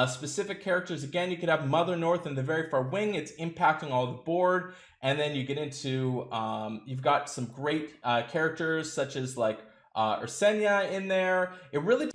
Specific characters, again, you could have Mother North in the very far wing. It's impacting all the board. And then you get into, you've got some great characters such as like Ursenia in there. It really...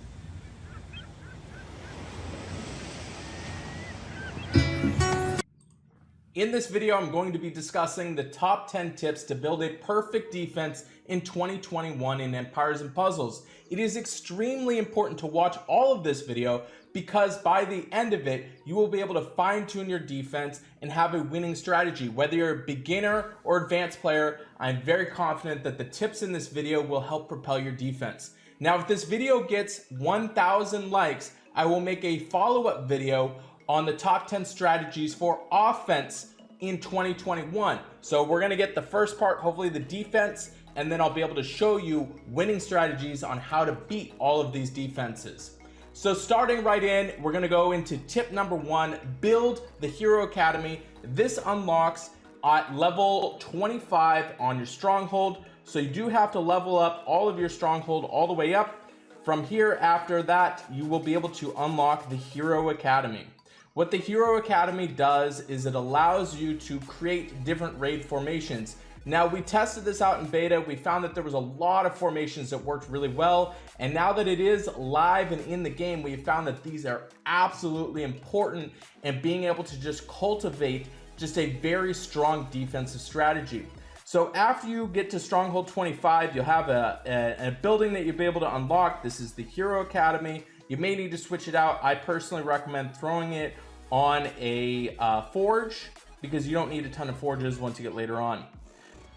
In this video, I'm going to be discussing the top 10 tips to build a perfect defense in 2021 in Empires and Puzzles. It is extremely important to watch all of this video because by the end of it, you will be able to fine-tune your defense and have a winning strategy. Whether you're a beginner or advanced player, I'm very confident that the tips in this video will help propel your defense. Now, if this video gets 1,000 likes, I will make a follow-up video on the top 10 strategies for offense in 2021. So we're gonna get the first part, hopefully the defense, and then I'll be able to show you winning strategies on how to beat all of these defenses. So starting right in, we're gonna go into tip number 1, build the Hero Academy. This unlocks at level 25 on your stronghold. So you do have to level up all of your stronghold all the way up. From here, after that, you will be able to unlock the Hero Academy. What the Hero Academy does is it allows you to create different raid formations. Now, we tested this out in beta. We found that there was a lot of formations that worked really well. And now that it is live and in the game, we found that these are absolutely important in being able to just cultivate just a very strong defensive strategy. So after you get to Stronghold 25, you'll have a building that you'll be able to unlock. This is the Hero Academy. You may need to switch it out. I personally recommend throwing it on a forge because you don't need a ton of forges once you get later on.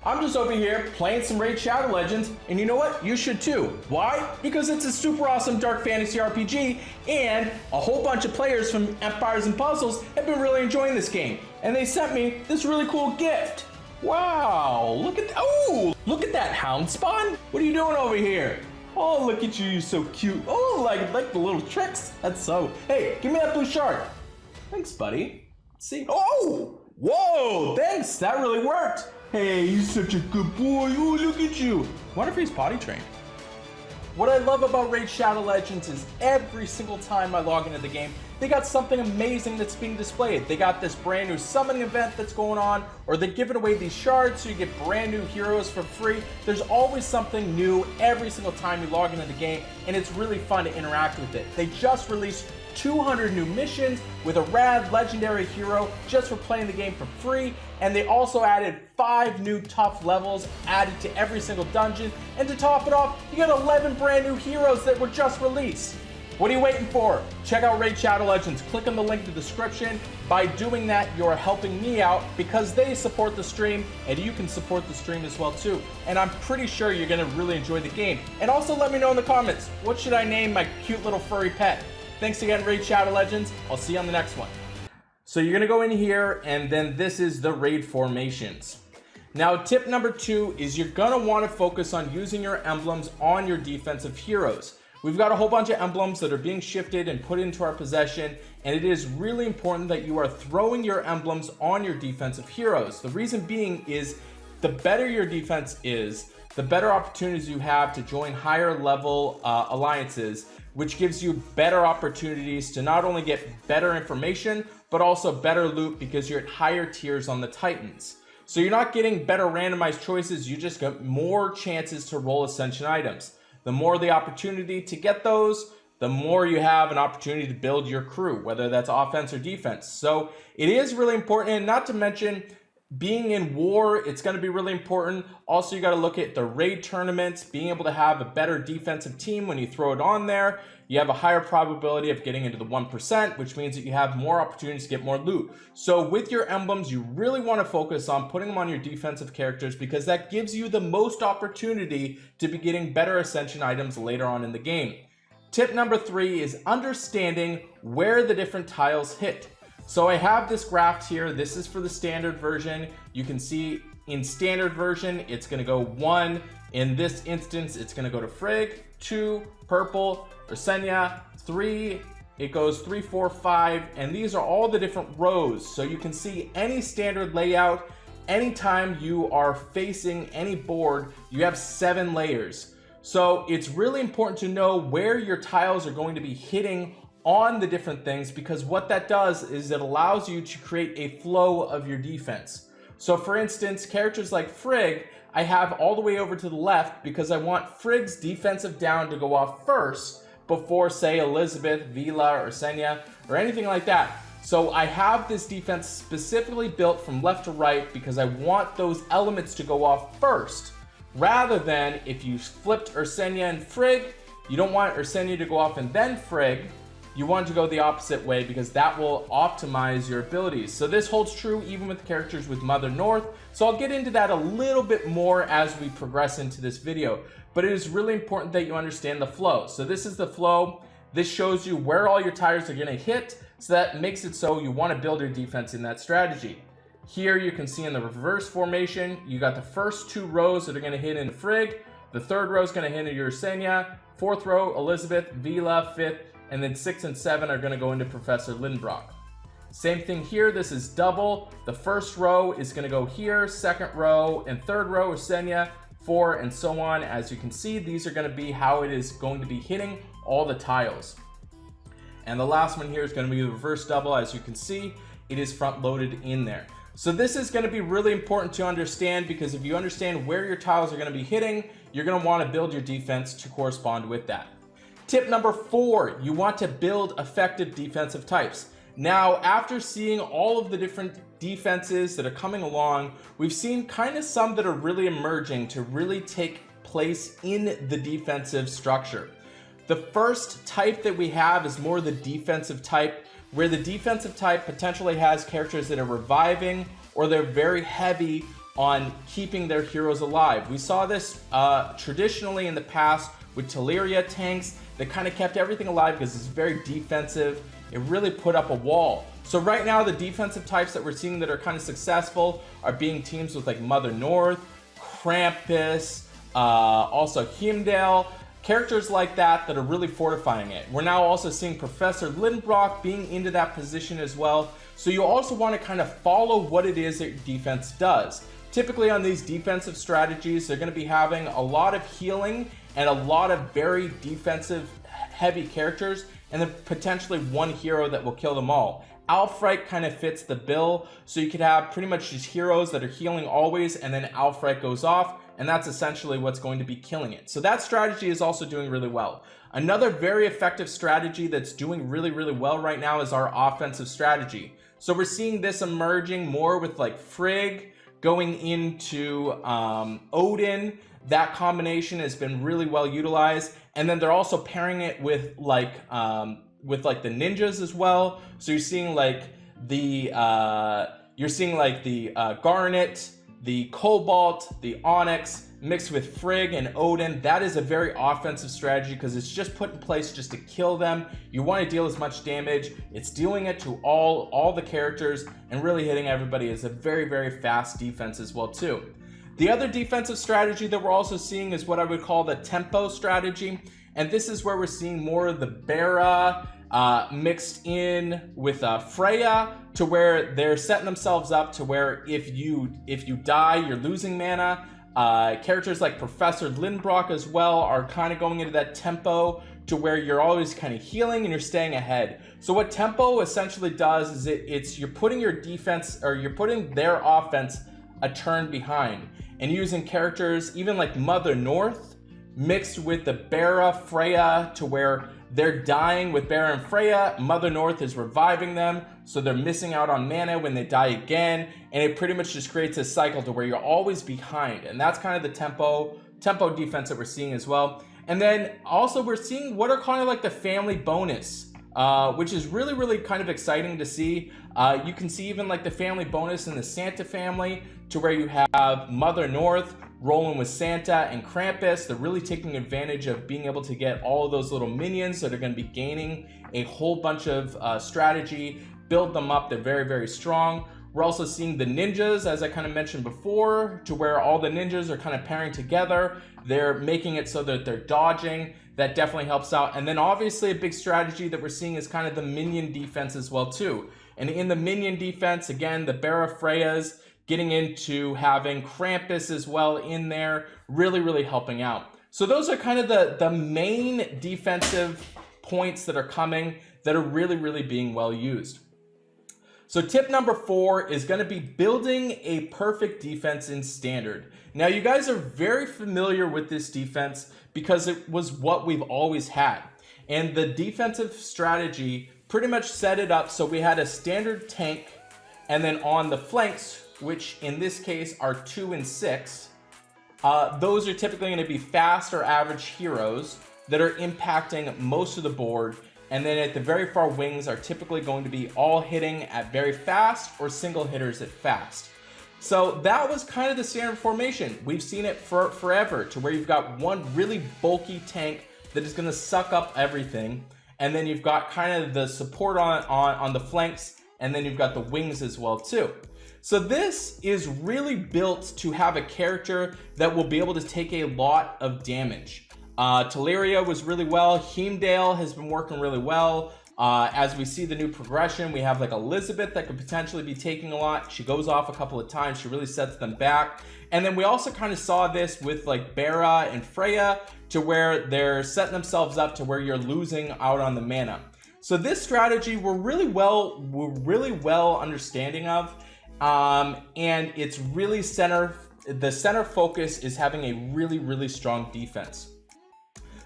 I'm just over here playing some Raid Shadow Legends, and you know what? You should too. Why? Because it's a super awesome dark fantasy RPG, and a whole bunch of players from Empires and Puzzles have been really enjoying this game, and they sent me this really cool gift. Wow, look at that. Oh, look at that hound spawn. What are you doing over here? Oh, look at you, you're so cute. Oh, like the little tricks. That's so, hey, give me that blue shark. Thanks, buddy. Let's see. Oh, whoa, thanks. That really worked. Hey, you're such a good boy. Oh, look at you. Wonder if he's potty trained. What I love about Raid Shadow Legends is every single time I log into the game, they got something amazing that's being displayed. They got this brand new summoning event that's going on, or they're giving away these shards so you get brand new heroes for free. There's always something new every single time you log into the game, and it's really fun to interact with it. They just released 200 new missions with a rad legendary hero just for playing the game for free, and they also added 5 new tough levels added to every single dungeon, and to top it off, you got 11 brand new heroes that were just released. What are you waiting for? Check out Raid Shadow Legends. Click on the link in the description. By doing that, you're helping me out because they support the stream, and you can support the stream as well too. And I'm pretty sure you're gonna really enjoy the game. And also let me know in the comments, what should I name my cute little furry pet? Thanks again, Raid Shadow Legends. I'll see you on the next one. So you're gonna go in here, and then this is the raid formations. Now, tip number 2 is you're gonna wanna focus on using your emblems on your defensive heroes. We've got a whole bunch of emblems that are being shifted and put into our possession, and it is really important that you are throwing your emblems on your defensive heroes. The reason being is the better your defense is, the better opportunities you have to join higher level alliances, which gives you better opportunities to not only get better information, but also better loot because you're at higher tiers on the Titans. So you're not getting better randomized choices, you just get more chances to roll Ascension items. The more the opportunity to get those, the more you have an opportunity to build your crew, whether that's offense or defense. So it is really important, and not to mention, being in war, it's going to be really important. Also, you got to look at the raid tournaments, being able to have a better defensive team when you throw it on there. You have a higher probability of getting into the 1%, which means that you have more opportunities to get more loot. So with your emblems, you really want to focus on putting them on your defensive characters because that gives you the most opportunity to be getting better Ascension items later on in the game. Tip number 3 is understanding where the different tiles hit. So I have this graph here. This is for the standard version. You can see in standard version, it's going to go 1. In this instance, it's going to go to Frigg, 2, purple, Ursenia, 3, it goes 3, 4, 5, and these are all the different rows. So you can see any standard layout, anytime you are facing any board, you have 7 layers. So it's really important to know where your tiles are going to be hitting on the different things, because what that does is it allows you to create a flow of your defense. So for instance, characters like Frigg, I have all the way over to the left because I want Frigg's defensive down to go off first before, say, Elizabeth, Vila, or Senya, or anything like that. So I have this defense specifically built from left to right because I want those elements to go off first, rather than if you flipped Ursenia and Frigg, you don't want Ursenia to go off and then Frigg. You want to go the opposite way because that will optimize your abilities. So this holds true even with characters with Mother North. So I'll get into that a little bit more as we progress into this video. But it is really important that you understand the flow. So this is the flow. This shows you where all your tires are going to hit. So that makes it so you want to build your defense in that strategy. Here you can see in the reverse formation, you got the first 2 rows that are going to hit into Frigg. The 3rd row is going to hit into Ursenia. 4th row, Elizabeth, Vila, 5th, and then 6 and 7 are going to go into Professor Lindbrock. Same thing here, this is double. The first row is going to go here, 2nd row and 3rd row Ursenia, 4 and so on. As you can see, these are going to be how it is going to be hitting all the tiles. And the last one here is going to be the reverse double. As you can see, it is front loaded in there. So this is going to be really important to understand, because if you understand where your tiles are going to be hitting, you're going to want to build your defense to correspond with that. Tip number 4, you want to build effective defensive types. Now, after seeing all of the different defenses that are coming along, we've seen kind of some that are really emerging to really take place in the defensive structure. The first type that we have is more the defensive type, where the defensive type potentially has characters that are reviving, or they're very heavy on keeping their heroes alive. We saw this traditionally in the past with Teleria tanks that kind of kept everything alive because it's very defensive. It really put up a wall. So right now the defensive types that we're seeing that are kind of successful are being teams with like Mother North, Krampus, also Heimdall, characters like that that are really fortifying it. We're now also seeing Professor Lindbrock being into that position as well. So you also want to kind of follow what it is that your defense does. Typically on these defensive strategies, they're going to be having a lot of healing and a lot of very defensive heavy characters, and then potentially one hero that will kill them all. Alfright kind of fits the bill, so you could have pretty much just heroes that are healing always, and then Alfright goes off, and that's essentially what's going to be killing it. So that strategy is also doing really well. Another very effective strategy that's doing really, really well right now is our offensive strategy. So we're seeing this emerging more with like Frigg going into Odin. That combination has been really well utilized, and then they're also pairing it with like the ninjas as well. So you're seeing like the Garnet, the Cobalt, the Onyx mixed with Frigg and Odin. That is a very offensive strategy because it's just put in place just to kill them. You want to deal as much damage. It's dealing it to all the characters and really hitting everybody. Is a very, very fast defense as well too. The other defensive strategy that we're also seeing is what I would call the tempo strategy. And this is where we're seeing more of the Bera mixed in with Freya, to where they're setting themselves up to where if you die, you're losing mana. Characters like Professor Lindbrock as well are kind of going into that tempo to where you're always kind of healing and you're staying ahead. So what tempo essentially does is it's you're putting your defense, or you're putting their offense a turn behind, and using characters even like Mother North mixed with the Bera Freya, to where they're dying with Bera and Freya. Mother North is reviving them, so they're missing out on mana when they die again, and it pretty much just creates a cycle to where you're always behind. And that's kind of the tempo defense that we're seeing as well. And then also we're seeing what are kind of like the family bonus, which is really, really kind of exciting to see. You can see even like the family bonus in the Santa family, to where you have Mother North rolling with Santa and Krampus. They're really taking advantage of being able to get all of those little minions that are going to be gaining a whole bunch of strategy, build them up. They're very, very strong. We're also seeing the ninjas, as I kind of mentioned before, to where all the ninjas are kind of pairing together. They're making it so that they're dodging. That definitely helps out. And then obviously a big strategy that we're seeing is kind of the minion defense as well too. And in the minion defense, again, the Bera Freyas, getting into having Krampus as well in there, really, really helping out. So those are kind of the main defensive points that are coming. that are really being well used. So tip number 4 is going to be building a perfect defense in standard. Now you guys are very familiar with this defense because it was what we've always had. And the defensive strategy pretty much set it up so we had a standard tank, and then on the flanks, which in this case are 2 and 6, those are typically going to be fast or average heroes that are impacting most of the board. And then at the very far wings are typically going to be all hitting at very fast or single hitters at fast. So that was kind of the standard formation. We've seen it for forever, to where you've got one really bulky tank that is going to suck up everything. And then you've got kind of the support on the flanks, and then you've got the wings as well too. So this is really built to have a character that will be able to take a lot of damage. Teleria was really well. Heimdall has been working really well. As we see the new progression, we have like Elizabeth that could potentially be taking a lot. She goes off a couple of times. She really sets them back. And then we also kind of saw this with like Bera and Freya, to where they're setting themselves up to where you're losing out on the mana. So this strategy we're really well understanding of. And it's really the center focus is having a really strong defense.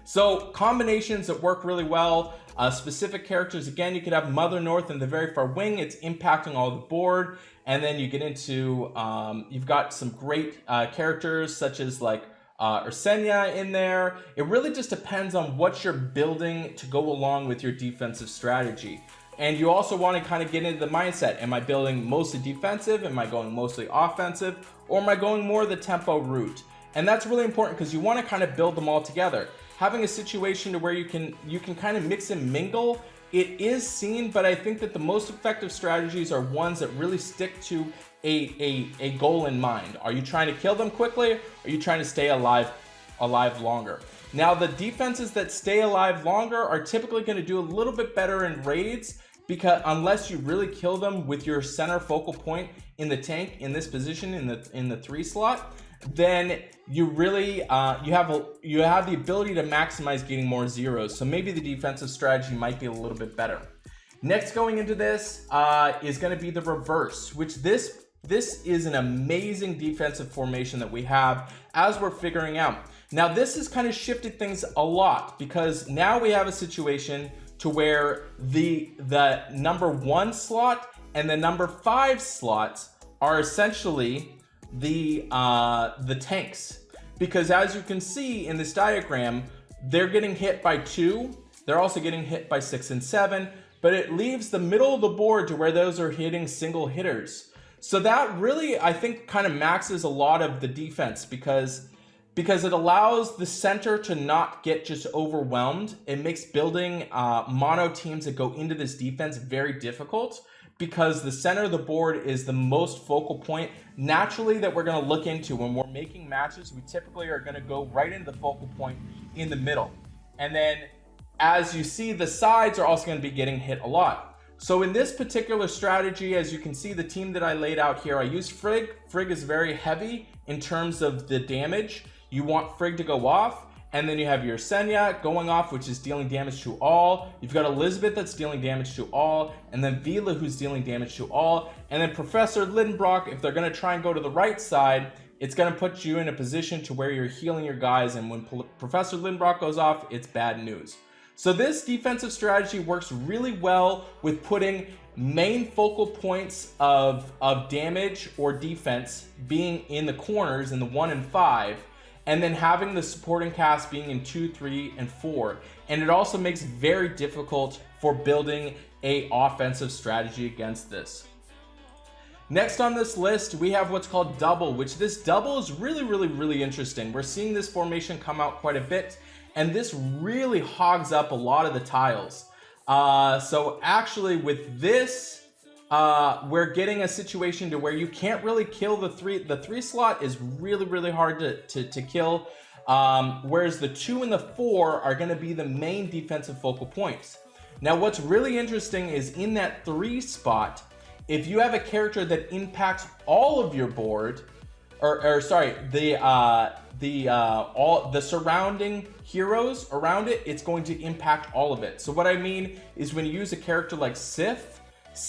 So combinations that work really well, specific characters, again, you could have Mother North in the very far wing. It's impacting all the board. And then you get into, you've got some great characters such as like Ursenia in there. It really just depends on what you're building to go along with your defensive strategy. And you also want to kind of get into the mindset. Am I building mostly defensive? Am I going mostly offensive? Or am I going more the tempo route? And that's really important because you want to kind of build them all together. Having a situation to where you can kind of mix and mingle, it is seen, but I think that the most effective strategies are ones that really stick to a goal in mind. Are you trying to kill them quickly? Or are you trying to stay alive longer? Now, the defenses that stay alive longer are typically going to do a little bit better in raids, because unless you really kill them with your center focal point in the tank in this position in the 3 slot, then you really you have the ability to maximize getting more zeros. So maybe the defensive strategy might be a little bit better. Next, going into this is going to be the reverse, which this is an amazing defensive formation that we have as we're figuring out. Now this has kind of shifted things a lot, because now we have a situation to where the number 1 slot and the number 5 slots are essentially the tanks, because as you can see in this diagram, they're getting hit by 2. They're also getting hit by 6 and 7, but it leaves the middle of the board to where those are hitting single hitters. So that really, I think, kind of maxes a lot of the defense, because it allows the center to not get just overwhelmed. It makes building mono teams that go into this defense very difficult, because the center of the board is the most focal point naturally that we're going to look into. When we're making matches, we typically are going to go right into the focal point in the middle. And then as you see, the sides are also going to be getting hit a lot. So in this particular strategy, as you can see, the team that I laid out here, I used Frigg. Frigg is very heavy in terms of the damage. You want Frigg to go off, and then you have your Ursenia going off, which is dealing damage to all. You've got Elizabeth that's dealing damage to all, and then Vila, who's dealing damage to all, and then Professor Lidenbrock, if they're going to try and go to the right side, it's going to put you in a position to where you're healing your guys, and when Professor Lidenbrock goes off, it's bad news. So this defensive strategy works really well with putting main focal points of damage or defense being in the corners in the 1 and 5, and then having the supporting cast being in 2, 3, and 4. And it also makes it very difficult for building a offensive strategy against this. Next on this list, we have what's called double, which this double is really interesting. We're seeing this formation come out quite a bit, and this really hogs up a lot of the tiles. So actually with this, we're getting a situation to where you can't really kill the 3. The 3 slot is really hard to kill, whereas the 2 and the 4 are going to be the main defensive focal points. Now what's really interesting is in that 3 spot, if you have a character that impacts all of your board, all the surrounding heroes around it, it's going to impact all of it. So what I mean is when you use a character like Sif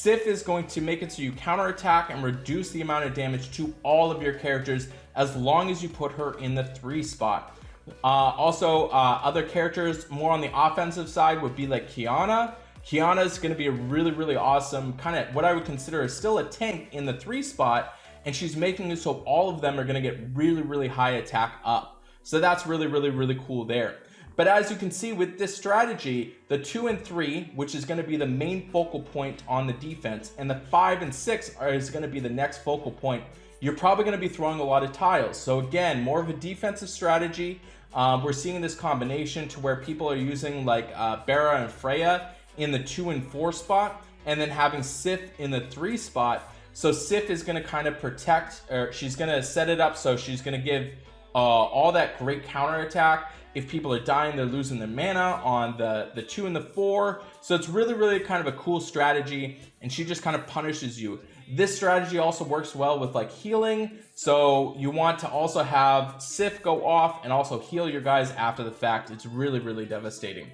is going to make it so you counterattack and reduce the amount of damage to all of your characters as long as you put her in the 3 spot. Other characters more on the offensive side would be like Kiana. Kiana is going to be a really awesome kind of what I would consider is still a tank in the 3 spot, and she's making it so all of them are going to get really high attack up. So that's really cool there. But as you can see with this strategy, the 2 and 3, which is going to be the main focal point on the defense, and the 5 and 6 is going to be the next focal point. You're probably going to be throwing a lot of tiles. So again, more of a defensive strategy. We're seeing this combination to where people are using like Bara and Freya in the 2 and 4 spot, and then having Sif in the 3 spot. So Sif is going to kind of protect, or she's going to set it up so she's going to give all that great counterattack. If people are dying, they're losing their mana on the 2 and the 4. So it's really kind of a cool strategy, and she just kind of punishes you. This strategy also works well with like healing. So you want to also have Sif go off and also heal your guys after the fact. It's really devastating.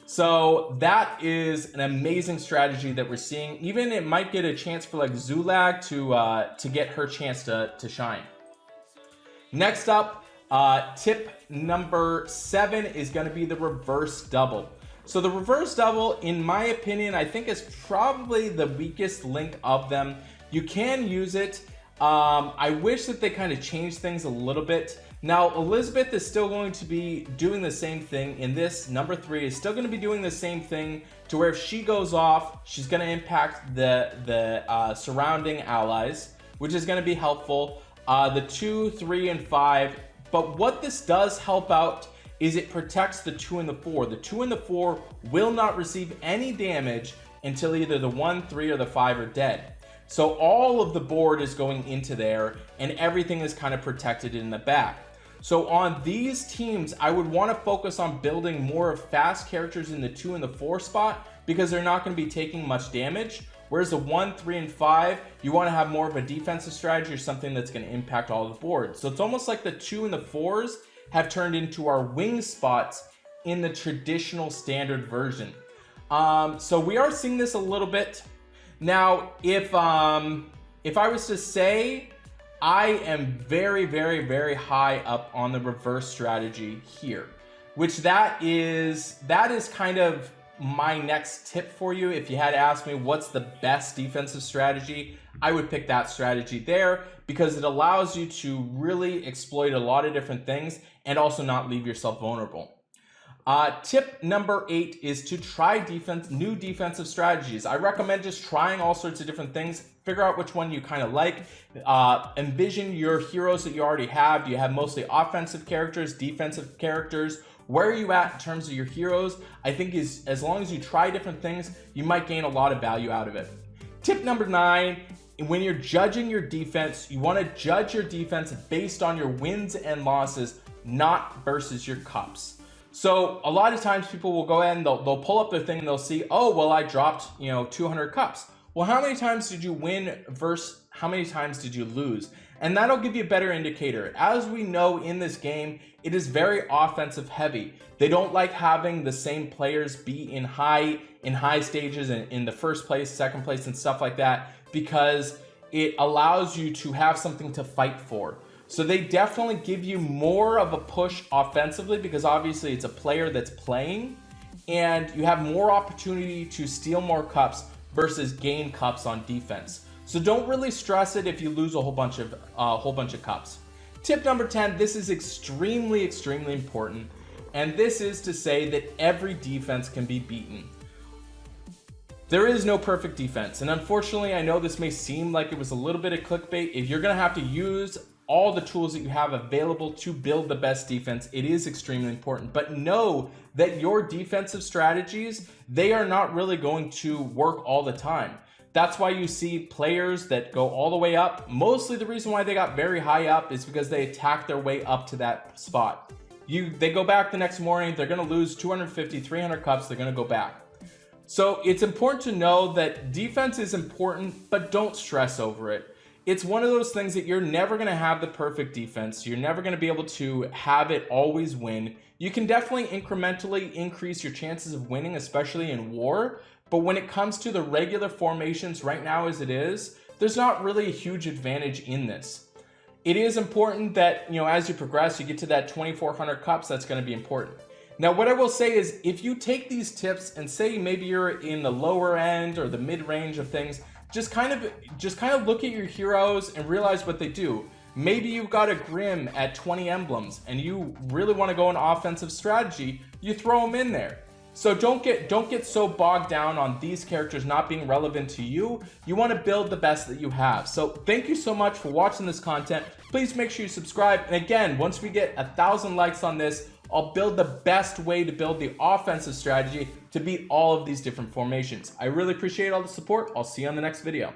So that is an amazing strategy that we're seeing. Even it might get a chance for like Zulag to get her chance to shine. Next up, tip number 7 is going to be the reverse double. So the reverse double, in my opinion, I think is probably the weakest link of them. You can use it. I wish that they kind of changed things a little bit. Now, Elizabeth is still going to be doing the same thing in this. Number 3 is still going to be doing the same thing to where if she goes off, she's going to impact the surrounding allies, which is going to be helpful. The 2, 3, and 5. But what this does help out is it protects the 2 and the 4. The 2 and the 4 will not receive any damage until either the 1, 3, or the 5 are dead. So all of the board is going into there, and everything is kind of protected in the back. So on these teams, I would want to focus on building more of fast characters in the 2 and the 4 spot, because they're not going to be taking much damage. Whereas the 1, 3, and 5, you want to have more of a defensive strategy or something that's going to impact all the boards. So it's almost like the 2 and the 4s have turned into our wing spots in the traditional standard version. So we are seeing this a little bit. Now, if I was to say, I am very high up on the reverse strategy here, which that is kind of my next tip for you. If you had to ask me what's the best defensive strategy, I would pick that strategy there, because it allows you to really exploit a lot of different things and also not leave yourself vulnerable. Tip number 8 is to try new defensive strategies. I recommend just trying all sorts of different things. Figure out which one you kind of like. Envision your heroes that you already have. Do you have mostly offensive characters, defensive characters? Where are you at in terms of your heroes? I think as long as you try different things, you might gain a lot of value out of it. Tip number 9, when you're judging your defense, you want to judge your defense based on your wins and losses, not versus your cups. So a lot of times people will go ahead and they'll pull up their thing and they'll see, oh, well, I dropped 200 cups. Well, how many times did you win versus how many times did you lose? And that'll give you a better indicator. As we know in this game, it is very offensive heavy. They don't like having the same players be in high stages and in the first place, second place, and stuff like that, because it allows you to have something to fight for. So they definitely give you more of a push offensively, because obviously it's a player that's playing, and you have more opportunity to steal more cups versus gain cups on defense. So don't really stress it if you lose a whole bunch of cups. Tip number 10, this is extremely important, and this is to say that every defense can be beaten. There is no perfect defense, and unfortunately, I know this may seem like it was a little bit of clickbait. If you're going to have to use all the tools that you have available to build the best defense, it is extremely important. But know that your defensive strategies, they are not really going to work all the time. That's why you see players that go all the way up. Mostly the reason why they got very high up is because they attacked their way up to that spot. They go back the next morning, they're going to lose 250, 300 cups, they're going to go back. So it's important to know that defense is important, but don't stress over it. it's one of those things that you're never going to have the perfect defense. You're never going to be able to have it always win. You can definitely incrementally increase your chances of winning, especially in war. But when it comes to the regular formations right now as it is, there's not really a huge advantage in this. It is important that, as you progress, you get to that 2,400 cups. That's going to be important. Now, what I will say is if you take these tips and say maybe you're in the lower end or the mid range of things, just kind of look at your heroes and realize what they do. Maybe you've got a Grim at 20 emblems and you really want to go an offensive strategy, you throw them in there. So don't get so bogged down on these characters not being relevant to you. You want to build the best that you have. So thank you so much for watching this content. Please make sure you subscribe. And again, once we get 1,000 likes on this, I'll build the best way to build the offensive strategy to beat all of these different formations. I really appreciate all the support. I'll see you on the next video.